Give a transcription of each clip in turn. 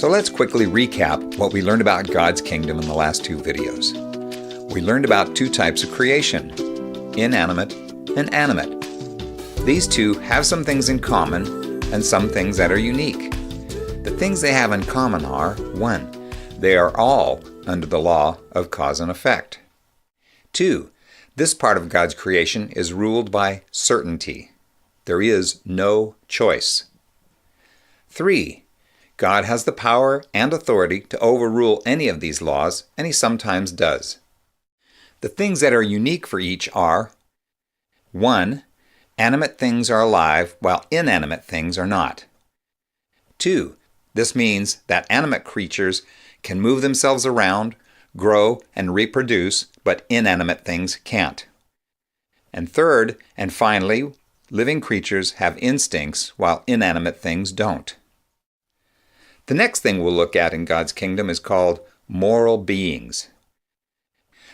So let's quickly recap what we learned about God's kingdom in the last two videos. We learned about two types of creation, inanimate and animate. These two have some things in common and some things that are unique. The things they have in common are, 1, they are all under the law of cause and effect. 2, this part of God's creation is ruled by certainty. There is no choice. 3, God has the power and authority to overrule any of these laws, and He sometimes does. The things that are unique for each are, 1, animate things are alive while inanimate things are not. 2, this means that animate creatures can move themselves around, grow, and reproduce, but inanimate things can't. And 3rd, and finally, living creatures have instincts while inanimate things don't. The next thing we'll look at in God's kingdom is called moral beings.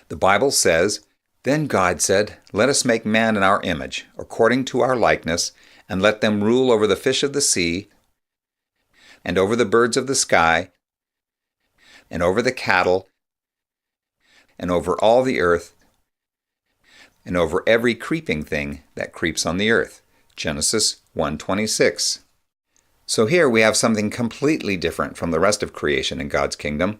The Bible says, "Then God said, Let us make man in our image, according to our likeness, and let them rule over the fish of the sea, and over the birds of the sky, and over the cattle, and over all the earth, and over every creeping thing that creeps on the earth." Genesis 1:26. So here we have something completely different from the rest of creation in God's kingdom.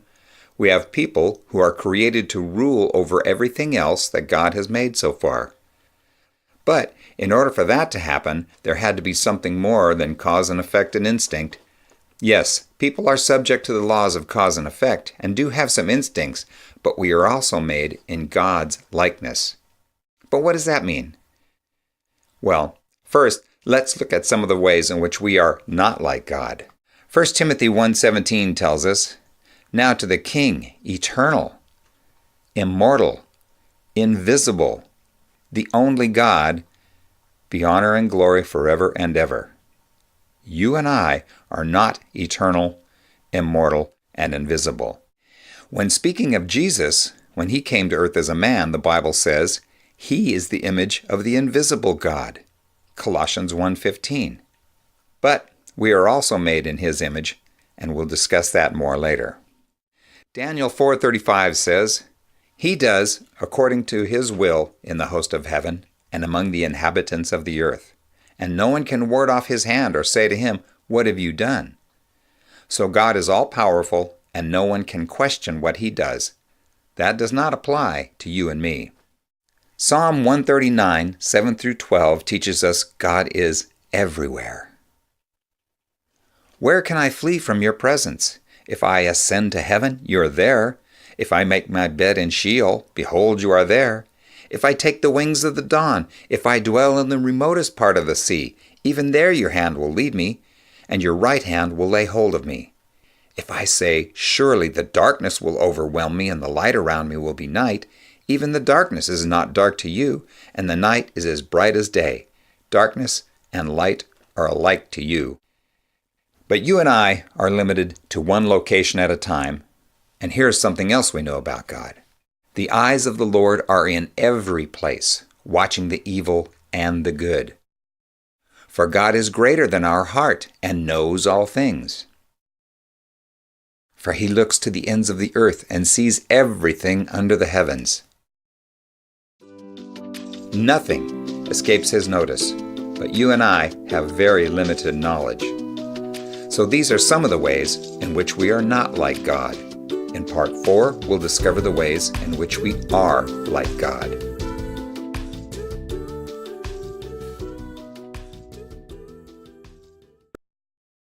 We have people who are created to rule over everything else that God has made so far. But in order for that to happen, there had to be something more than cause and effect and instinct. Yes, people are subject to the laws of cause and effect and do have some instincts, but we are also made in God's likeness. But what does that mean? Well, first, let's look at some of the ways in which we are not like God. 1 Timothy 1:17 tells us, "Now to the King, eternal, immortal, invisible, the only God, be honor and glory forever and ever." You and I are not eternal, immortal, and invisible. When speaking of Jesus, when He came to earth as a man, the Bible says, He is the image of the invisible God. Colossians 1:15. But we are also made in His image, and we'll discuss that more later. Daniel 4:35 says, "He does according to His will in the host of heaven and among the inhabitants of the earth, and no one can ward off His hand or say to Him, 'What have you done?'" So God is all-powerful, and no one can question what He does. That does not apply to you and me. Psalm 139, 7-12 teaches us God is everywhere. "Where can I flee from your presence? If I ascend to heaven, you are there. If I make my bed in Sheol, behold, you are there. If I take the wings of the dawn, if I dwell in the remotest part of the sea, even there your hand will lead me, and your right hand will lay hold of me. If I say, surely the darkness will overwhelm me, and the light around me will be night, even the darkness is not dark to you, and the night is as bright as day. Darkness and light are alike to you." But you and I are limited to one location at a time. And here's something else we know about God. The eyes of the Lord are in every place, watching the evil and the good. For God is greater than our heart and knows all things. For He looks to the ends of the earth and sees everything under the heavens. Nothing escapes His notice, but you and I have very limited knowledge. So these are some of the ways in which we are not like God. In Part 4, we'll discover the ways in which we are like God.